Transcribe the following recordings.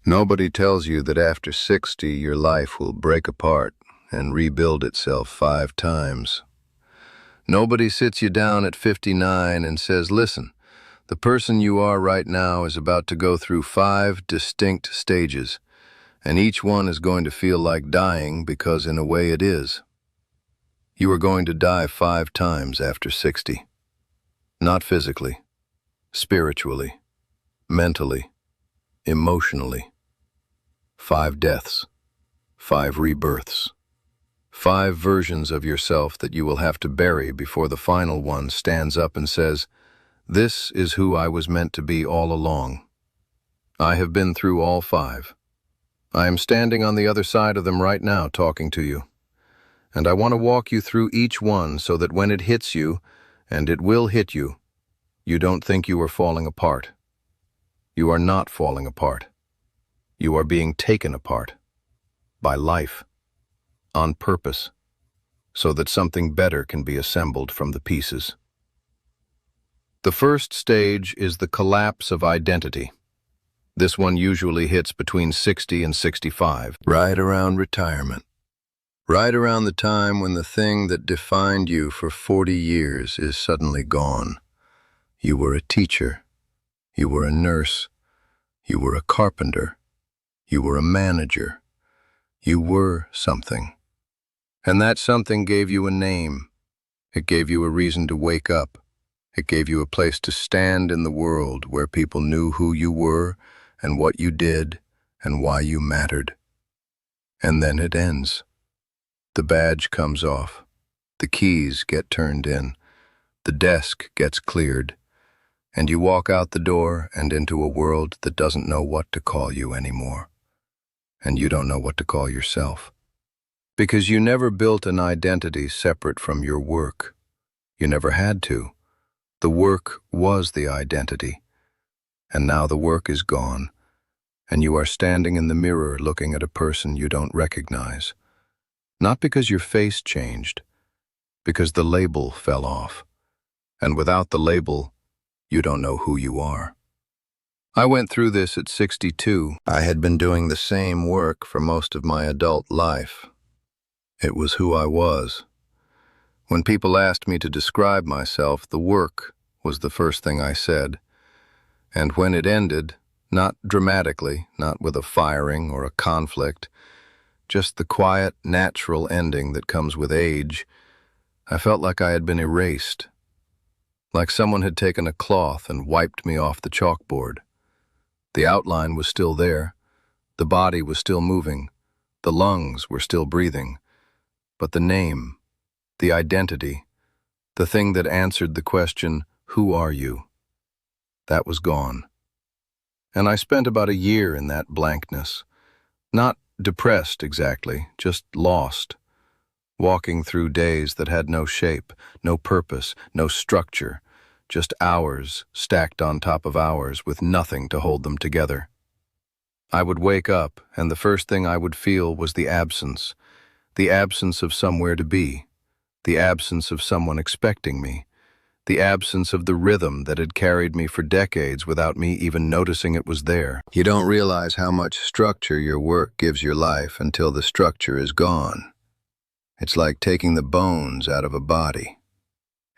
Nobody tells you that after 60 your life will break apart and rebuild itself 5 times. Nobody sits you down at 59 and says, listen, the person you are right now is about to go through 5 distinct stages, and each one is going to feel like dying because in a way it is. You are going to die 5 times after 60. Not physically, spiritually, mentally, emotionally. 5 deaths, 5 rebirths. 5 versions of yourself that you will have to bury before the final one stands up and says, "This is who I was meant to be all along." I have been through all 5. I am standing on the other side of them right now talking to you. And I want to walk you through each one so that when it hits you, and it will hit you, you don't think you are falling apart. You are not falling apart. You are being taken apart by life, on purpose, so that something better can be assembled from the pieces. The first stage is the collapse of identity. This one usually hits between 60 and 65, right around retirement, right around the time when the thing that defined you for 40 years is suddenly gone. You were a teacher, you were a nurse, you were a carpenter, you were a manager, you were something. And that something gave you a name. It gave you a reason to wake up. It gave you a place to stand in the world where people knew who you were and what you did and why you mattered. And then it ends. The badge comes off. The keys get turned in. The desk gets cleared. And you walk out the door and into a world that doesn't know what to call you anymore. And you don't know what to call yourself. Because you never built an identity separate from your work. You never had to. The work was the identity. And now the work is gone, and you are standing in the mirror looking at a person you don't recognize. Not because your face changed, because the label fell off. And without the label, you don't know who you are. I went through this at 62. I had been doing the same work for most of my adult life. It was who I was. When people asked me to describe myself, the work was the first thing I said. And when it ended, not dramatically, not with a firing or a conflict, just the quiet, natural ending that comes with age, I felt like I had been erased. Like someone had taken a cloth and wiped me off the chalkboard. The outline was still there. The body was still moving. The lungs were still breathing. But the name, the identity, the thing that answered the question, "Who are you?" that was gone. And I spent about a year in that blankness. Not depressed exactly, just lost. Walking through days that had no shape, no purpose, no structure, just hours stacked on top of hours with nothing to hold them together. I would wake up, and the first thing I would feel was the absence of somewhere to be, the absence of someone expecting me, the absence of the rhythm that had carried me for decades without me even noticing it was there. You don't realize how much structure your work gives your life until the structure is gone. It's like taking the bones out of a body.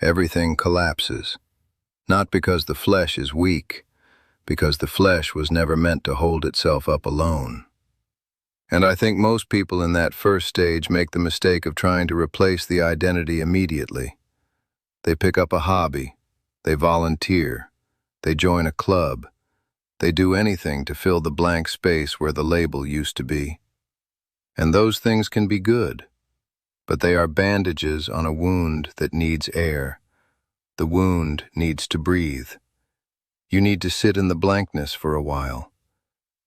Everything collapses, not because the flesh is weak, because the flesh was never meant to hold itself up alone. And I think most people in that first stage make the mistake of trying to replace the identity immediately. They pick up a hobby, they volunteer, they join a club, they do anything to fill the blank space where the label used to be. And those things can be good, but they are bandages on a wound that needs air. The wound needs to breathe. You need to sit in the blankness for a while.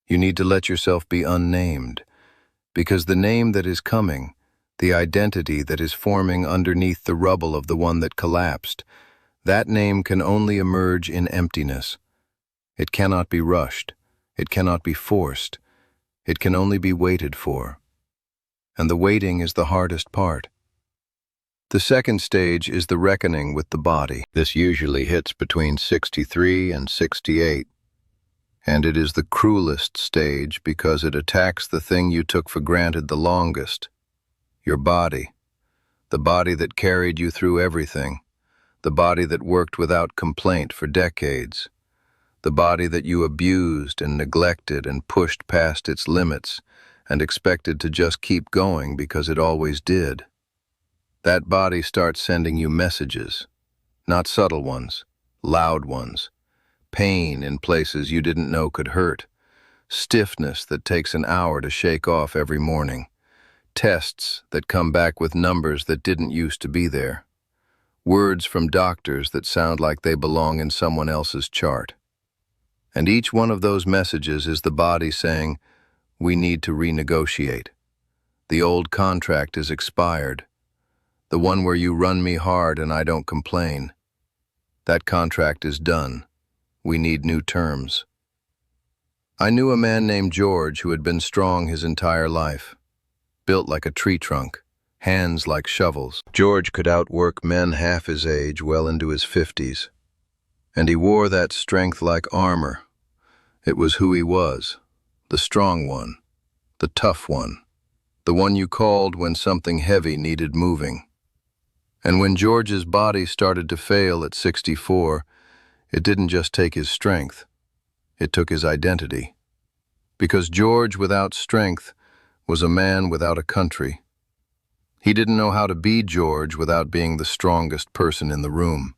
You need to let yourself be unnamed, because the name that is coming, the identity that is forming underneath the rubble of the one that collapsed, that name can only emerge in emptiness. It cannot be rushed. It cannot be forced. It can only be waited for. And the waiting is the hardest part. The second stage is the reckoning with the body. This usually hits between 63 and 68. And it is the cruelest stage because it attacks the thing you took for granted the longest, your body, the body that carried you through everything, the body that worked without complaint for decades, the body that you abused and neglected and pushed past its limits and expected to just keep going because it always did. That body starts sending you messages, not subtle ones, loud ones, pain in places you didn't know could hurt, stiffness that takes an hour to shake off every morning, tests that come back with numbers that didn't used to be there, words from doctors that sound like they belong in someone else's chart. And each one of those messages is the body saying, we need to renegotiate. The old contract is expired. The one where you run me hard and I don't complain. That contract is done. We need new terms. I knew a man named George who had been strong his entire life, built like a tree trunk, hands like shovels. George could outwork men half his age well into his 50s, and he wore that strength like armor. It was who he was, the strong one, the tough one, the one you called when something heavy needed moving. And when George's body started to fail at 64, it didn't just take his strength, it took his identity. Because George without strength was a man without a country. He didn't know how to be George without being the strongest person in the room.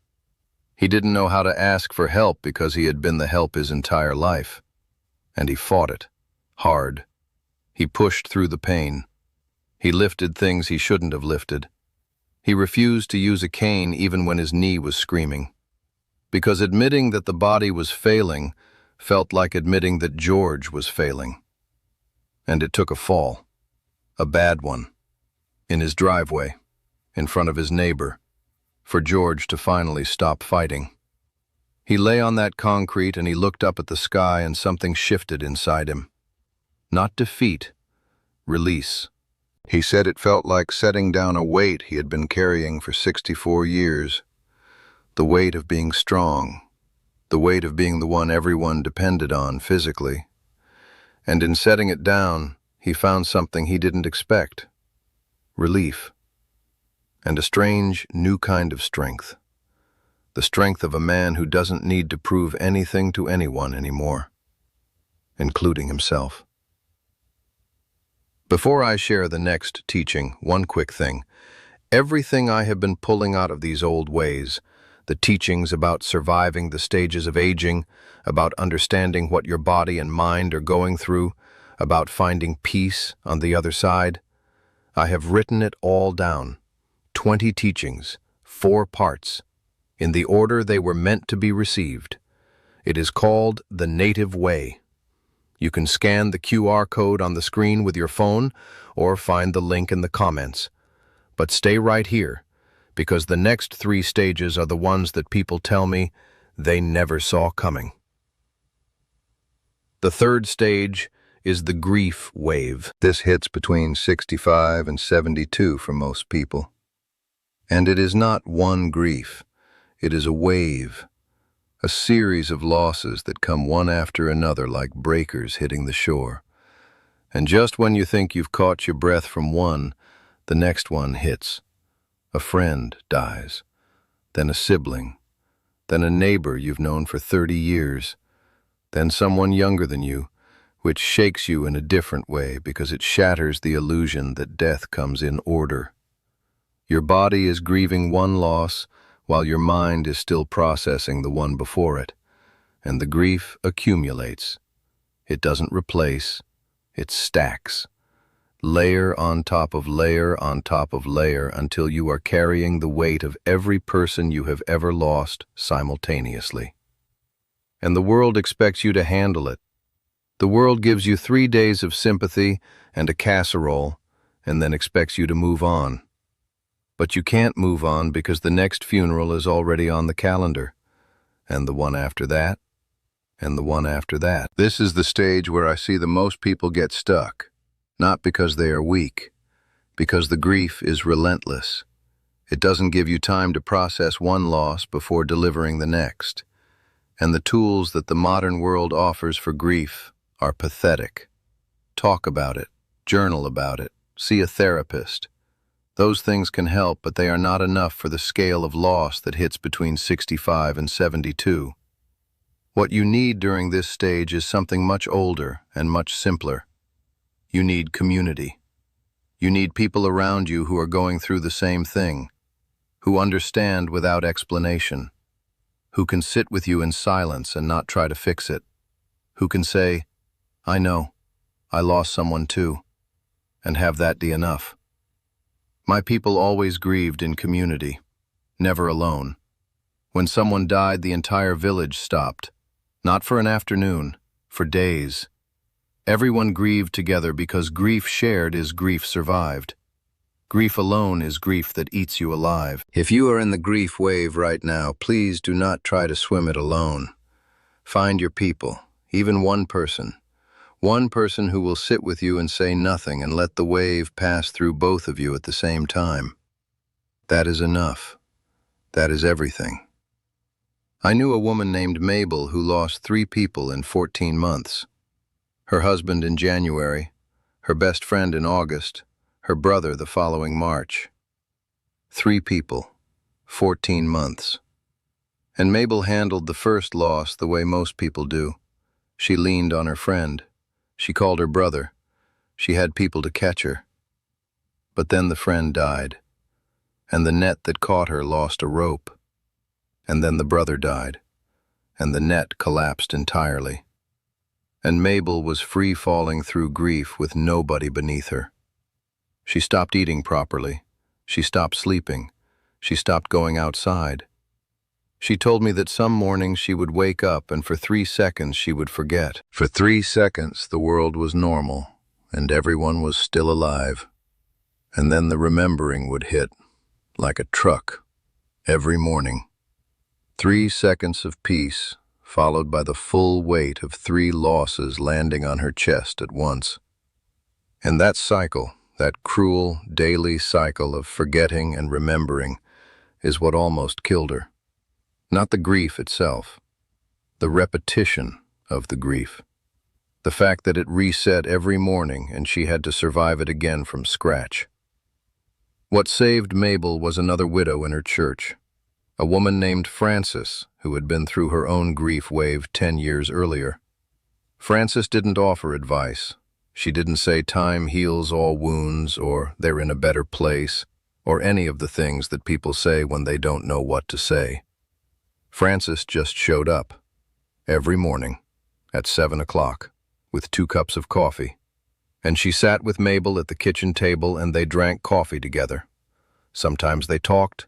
He didn't know how to ask for help because he had been the help his entire life. And he fought it, hard. He pushed through the pain. He lifted things he shouldn't have lifted. He refused to use a cane even when his knee was screaming. Because admitting that the body was failing felt like admitting that George was failing. And it took a fall, a bad one, in his driveway, in front of his neighbor, for George to finally stop fighting. He lay on that concrete and he looked up at the sky and something shifted inside him. Not defeat, release. He said it felt like setting down a weight he had been carrying for 64 years. The weight of being strong, the weight of being the one everyone depended on physically. And in setting it down, he found something he didn't expect. Relief. And a strange, new kind of strength. The strength of a man who doesn't need to prove anything to anyone anymore, including himself. Before I share the next teaching, one quick thing. Everything I have been pulling out of these old ways, the teachings about surviving the stages of aging, about understanding what your body and mind are going through, about finding peace on the other side, I have written it all down. 20 teachings, 4 parts, in the order they were meant to be received. It is called The Native Way. You can scan the QR code on the screen with your phone or find the link in the comments. But stay right here, because the next 3 stages are the ones that people tell me they never saw coming. The 3rd stage is the grief wave. This hits between 65 and 72 for most people. And it is not one grief. It is a wave, a series of losses that come one after another like breakers hitting the shore. And just when you think you've caught your breath from one, the next one hits. A friend dies, then a sibling, then a neighbor you've known for 30 years, then someone younger than you, which shakes you in a different way because it shatters the illusion that death comes in order. Your body is grieving one loss while your mind is still processing the one before it, and the grief accumulates. It doesn't replace, it stacks. Layer on top of layer on top of layer until you are carrying the weight of every person you have ever lost simultaneously. And the world expects you to handle it. The world gives you 3 days of sympathy and a casserole, and then expects you to move on. But you can't move on because the next funeral is already on the calendar, and the one after that, and the one after that. This is the stage where I see the most people get stuck, not because they are weak, because the grief is relentless. It doesn't give you time to process one loss before delivering the next. And the tools that the modern world offers for grief are pathetic. Talk about it, journal about it, see a therapist. Those things can help, but they are not enough for the scale of loss that hits between 65 and 72. What you need during this stage is something much older and much simpler. You need community. You need people around you who are going through the same thing, who understand without explanation, who can sit with you in silence and not try to fix it, who can say, "I know, I lost someone too," and have that be enough. My people always grieved in community, never alone. When someone died, the entire village stopped, not for an afternoon, for days. Everyone grieved together because grief shared is grief survived. Grief alone is grief that eats you alive. If you are in the grief wave right now, please do not try to swim it alone. Find your people, even one person who will sit with you and say nothing and let the wave pass through both of you at the same time. That is enough. That is everything. I knew a woman named Mabel who lost 3 people in 14 months. Her husband in January, her best friend in August, her brother the following March. 3 people, 14 months. And Mabel handled the first loss the way most people do. She leaned on her friend. She called her brother. She had people to catch her. But then the friend died, and the net that caught her lost a rope. And then the brother died, and the net collapsed entirely. And Mabel was free-falling through grief with nobody beneath her. She stopped eating properly. She stopped sleeping. She stopped going outside. She told me that some mornings she would wake up and for 3 seconds she would forget. For 3 seconds the world was normal and everyone was still alive. And then the remembering would hit, like a truck, every morning. 3 seconds of peace, followed by the full weight of 3 losses landing on her chest at once. And that cycle, that cruel, daily cycle of forgetting and remembering, is what almost killed her. Not the grief itself, the repetition of the grief. The fact that it reset every morning and she had to survive it again from scratch. What saved Mabel was another widow in her church, a woman named Frances, who had been through her own grief wave 10 years earlier. Frances didn't offer advice. She didn't say time heals all wounds or they're in a better place or any of the things that people say when they don't know what to say. Frances just showed up every morning at 7 o'clock with 2 cups of coffee, and she sat with Mabel at the kitchen table and they drank coffee together. Sometimes they talked,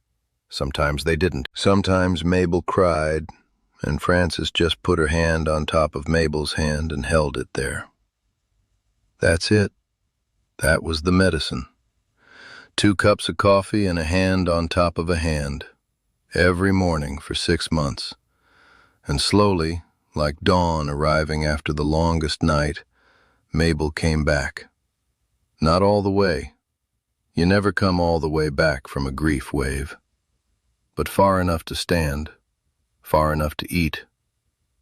sometimes they didn't. Sometimes Mabel cried, and Frances just put her hand on top of Mabel's hand and held it there. That's it. That was the medicine. 2 cups of coffee and a hand on top of a hand. Every morning for 6 months. And slowly, like dawn arriving after the longest night, Mabel came back. Not all the way. You never come all the way back from a grief wave. But far enough to stand, far enough to eat,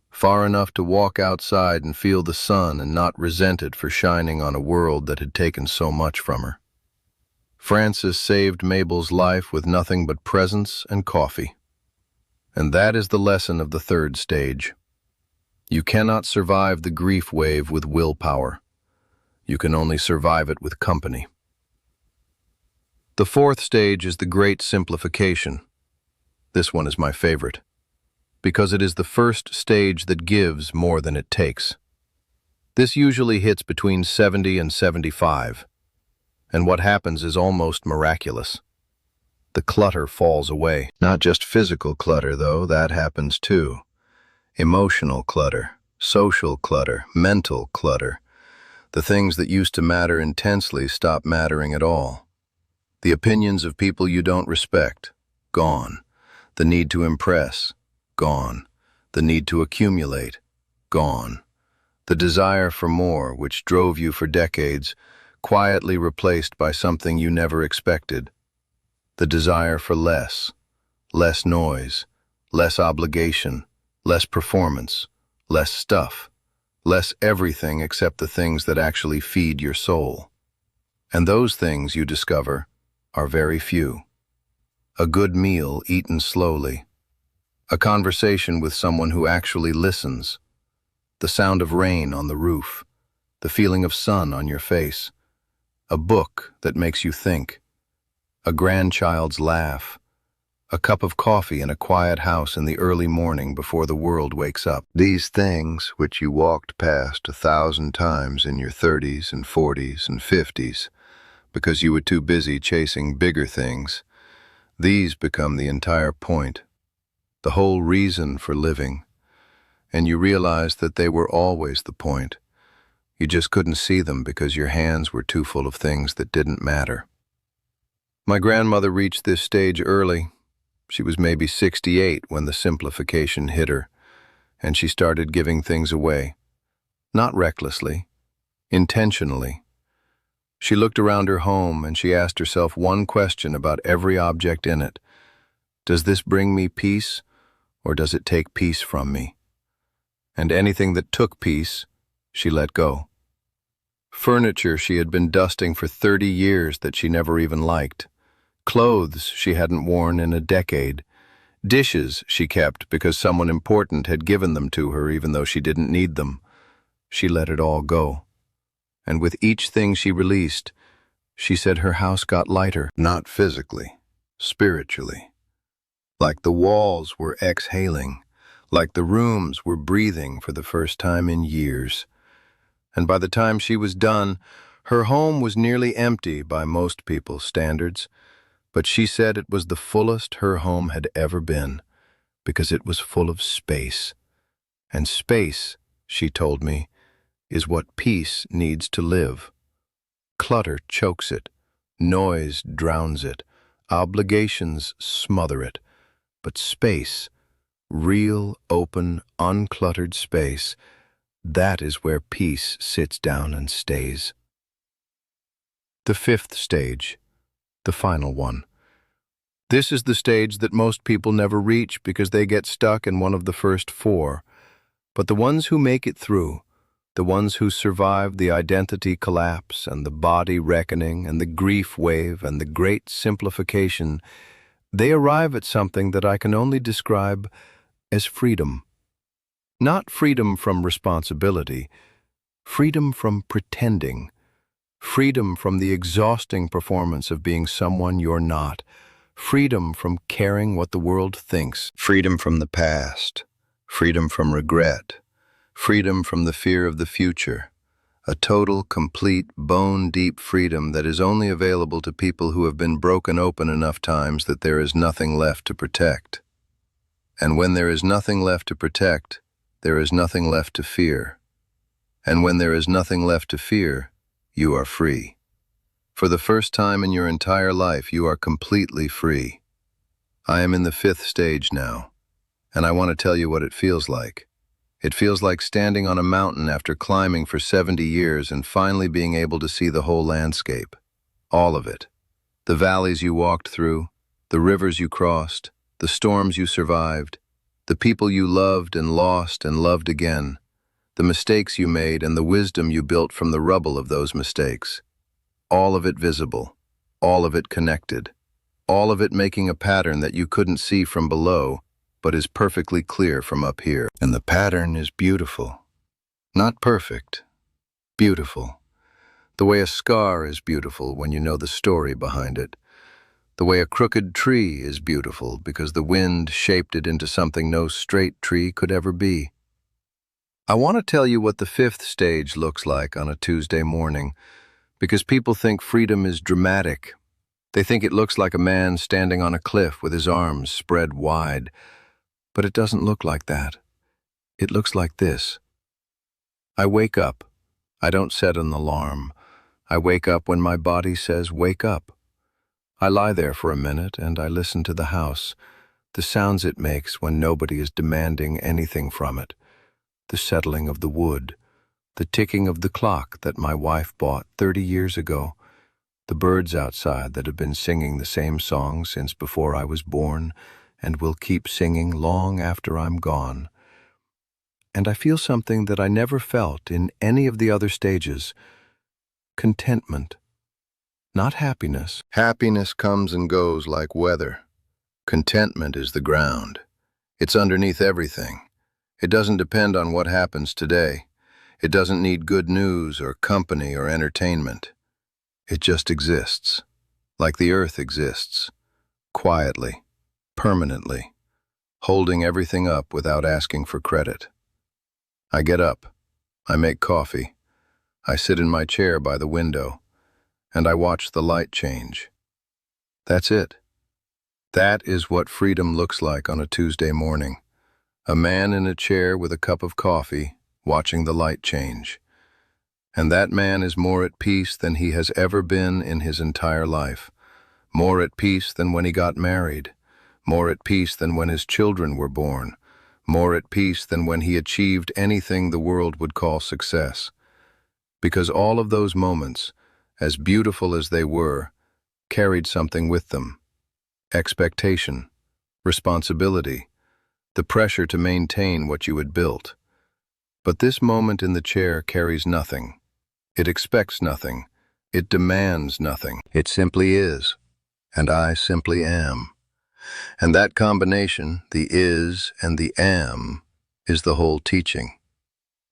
far enough to walk outside and feel the sun and not resent it for shining on a world that had taken so much from her. Frances saved Mabel's life with nothing but presence and coffee. And that is the lesson of the 3rd stage. You cannot survive the grief wave with willpower. You can only survive it with company. The 4th stage is the great simplification. This one is my favorite, because it is the first stage that gives more than it takes. This usually hits between 70 and 75. And what happens is almost miraculous. The clutter falls away. Not just physical clutter, though, that happens too. Emotional clutter, social clutter, mental clutter. The things that used to matter intensely stop mattering at all. The opinions of people you don't respect, gone. The need to impress, gone. The need to accumulate, gone. The desire for more, which drove you for decades, quietly replaced by something you never expected. The desire for less noise, less obligation, less performance, less stuff, less everything except the things that actually feed your soul. And those things, you discover, are very few. A good meal eaten slowly, a conversation with someone who actually listens, the sound of rain on the roof, the feeling of sun on your face, a book that makes you think, a grandchild's laugh, a cup of coffee in a quiet house in the early morning before the world wakes up. These things, which you walked past 1,000 times in your 30s and 40s and 50s, because you were too busy chasing bigger things, these become the entire point, the whole reason for living, and you realize that they were always the point. You just couldn't see them because your hands were too full of things that didn't matter. My grandmother reached this stage early. She was maybe 68 when the simplification hit her, and she started giving things away. Not recklessly, intentionally. She looked around her home and she asked herself one question about every object in it. Does this bring me peace, or does it take peace from me? And anything that took peace, she let go. Furniture she had been dusting for 30 years that she never even liked. Clothes she hadn't worn in a decade. Dishes she kept because someone important had given them to her even though she didn't need them. She let it all go. And with each thing she released, she said her house got lighter, not physically, spiritually. Like the walls were exhaling, like the rooms were breathing for the first time in years. And by the time she was done, her home was nearly empty by most people's standards, but she said it was the fullest her home had ever been, because it was full of space. And space, she told me, is what peace needs to live. Clutter chokes it, noise drowns it, obligations smother it, but space, real, open, uncluttered space, that is where peace sits down and stays. The fifth stage, the final one. This is the stage that most people never reach because they get stuck in one of the first four. But the ones who make it through, the ones who survive the identity collapse and the body reckoning and the grief wave and the great simplification, they arrive at something that I can only describe as freedom. Not freedom from responsibility, freedom from pretending, freedom from the exhausting performance of being someone you're not, freedom from caring what the world thinks, freedom from the past, freedom from regret, freedom from the fear of the future, a total, complete, bone-deep freedom that is only available to people who have been broken open enough times that there is nothing left to protect. And when there is nothing left to protect, there is nothing left to fear. And when there is nothing left to fear, you are free. For the first time in your entire life, you are completely free. I am in the fifth stage now, and I want to tell you what it feels like. It feels like standing on a mountain after climbing for 70 years and finally being able to see the whole landscape. All of it. The valleys you walked through, the rivers you crossed, the storms you survived, the people you loved and loved again, the mistakes you made and the wisdom you built from the rubble of those mistakes. All of it visible, all of it connected, all of it making a pattern that you couldn't see from below, but is perfectly clear from up here. And the pattern is beautiful. Not perfect, beautiful. The way a scar is beautiful when you know the story behind it. The way a crooked tree is beautiful because the wind shaped it into something no straight tree could ever be. I want to tell you what the fifth stage looks like on a Tuesday morning, because people think freedom is dramatic. They think it looks like a man standing on a cliff with his arms spread wide. But it doesn't look like that. It looks like this. I wake up. I don't set an alarm. I wake up when my body says, wake up. I lie there for a minute and I listen to the house, the sounds it makes when nobody is demanding anything from it, the settling of the wood, the ticking of the clock that my wife bought 30 years ago, the birds outside that have been singing the same song since before I was born and will keep singing long after I'm gone, and I feel something that I never felt in any of the other stages: contentment, not happiness. Happiness comes and goes like weather. Contentment is the ground. It's underneath everything. It doesn't depend on what happens today. It doesn't need good news or company or entertainment. It just exists, like the earth exists, quietly, permanently, holding everything up without asking for credit. I get up, I make coffee, I sit in my chair by the window, and I watch the light change. That's it. That is what freedom looks like on a Tuesday morning. A man in a chair with a cup of coffee, watching the light change. And that man is more at peace than he has ever been in his entire life. More at peace than when he got married. More at peace than when his children were born. More at peace than when he achieved anything the world would call success. Because all of those moments, as beautiful as they were, carried something with them. Expectation, responsibility, the pressure to maintain what you had built. But this moment in the chair carries nothing. It expects nothing. It demands nothing. It simply is, and I simply am. And that combination, the is and the am, is the whole teaching.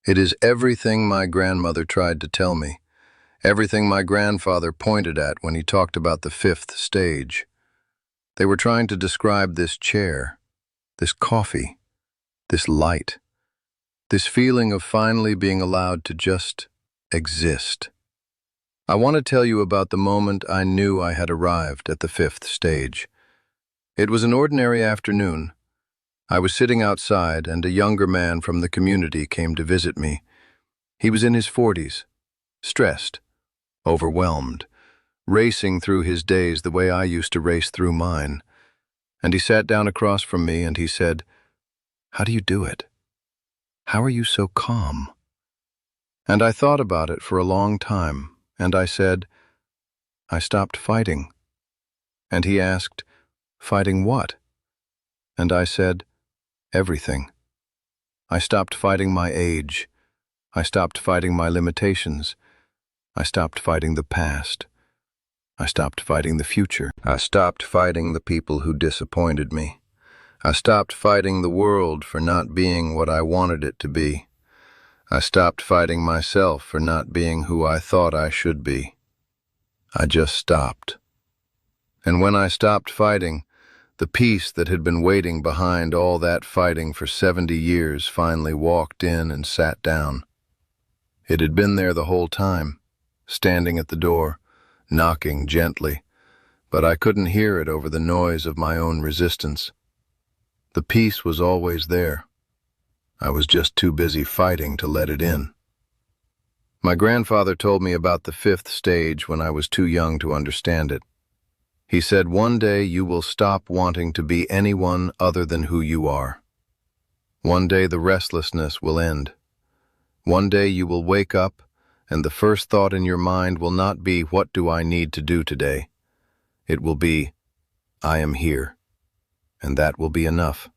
It is everything my grandmother tried to tell me, everything my grandfather pointed at when he talked about the fifth stage. They were trying to describe this chair, this coffee, this light, this feeling of finally being allowed to just exist. I want to tell you about the moment I knew I had arrived at the fifth stage. It was an ordinary afternoon. I was sitting outside, and a younger man from the community came to visit me. He was in his 40s, stressed, overwhelmed, racing through his days the way I used to race through mine. And he sat down across from me and he said, "How do you do it? How are you so calm?" And I thought about it for a long time, and I said, "I stopped fighting." And he asked, "Fighting what?" And I said, "Everything. I stopped fighting my age. I stopped fighting my limitations. I stopped fighting the past. I stopped fighting the future. I stopped fighting the people who disappointed me. I stopped fighting the world for not being what I wanted it to be. I stopped fighting myself for not being who I thought I should be. I just stopped. And when I stopped fighting, the peace that had been waiting behind all that fighting for 70 years finally walked in and sat down. It had been there the whole time, standing at the door, knocking gently, but I couldn't hear it over the noise of my own resistance. The peace was always there. I was just too busy fighting to let it in. My grandfather told me about the fifth stage when I was too young to understand it. He said, "One day you will stop wanting to be anyone other than who you are. One day the restlessness will end. One day you will wake up, and the first thought in your mind will not be, 'What do I need to do today?' It will be, 'I am here,' and that will be enough."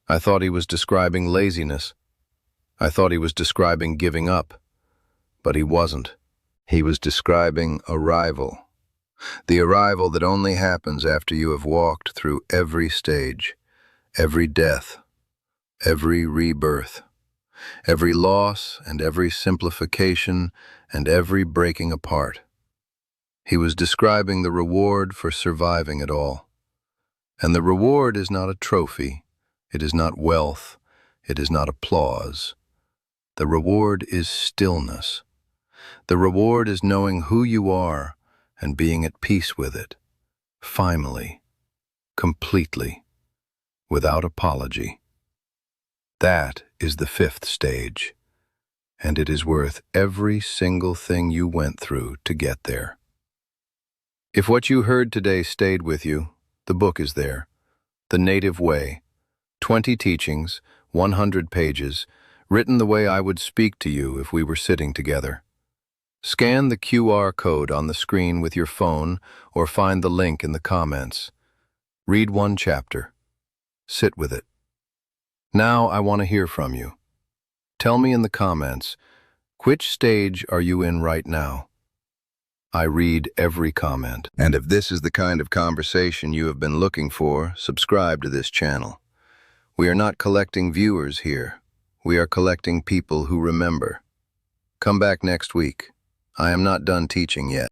I thought he was describing laziness. I thought he was describing giving up, but he wasn't. He was describing arrival. The arrival that only happens after you have walked through every stage, every death, every rebirth, every loss and every simplification and every breaking apart. He was describing the reward for surviving it all. And the reward is not a trophy, it is not wealth, it is not applause. The reward is stillness. The reward is knowing who you are and being at peace with it, finally, completely, without apology. That is the fifth stage, and it is worth every single thing you went through to get there. If what you heard today stayed with you, the book is there, The Native Way, 20 teachings, 100 pages, written the way I would speak to you if we were sitting together. Scan the QR code on the screen with your phone or find the link in the comments. Read one chapter. Sit with it. Now I want to hear from you. Tell me in the comments, which stage are you in right now? I read every comment. And if this is the kind of conversation you have been looking for, subscribe to this channel. We are not collecting viewers here. We are collecting people who remember. Come back next week. I am not done teaching yet.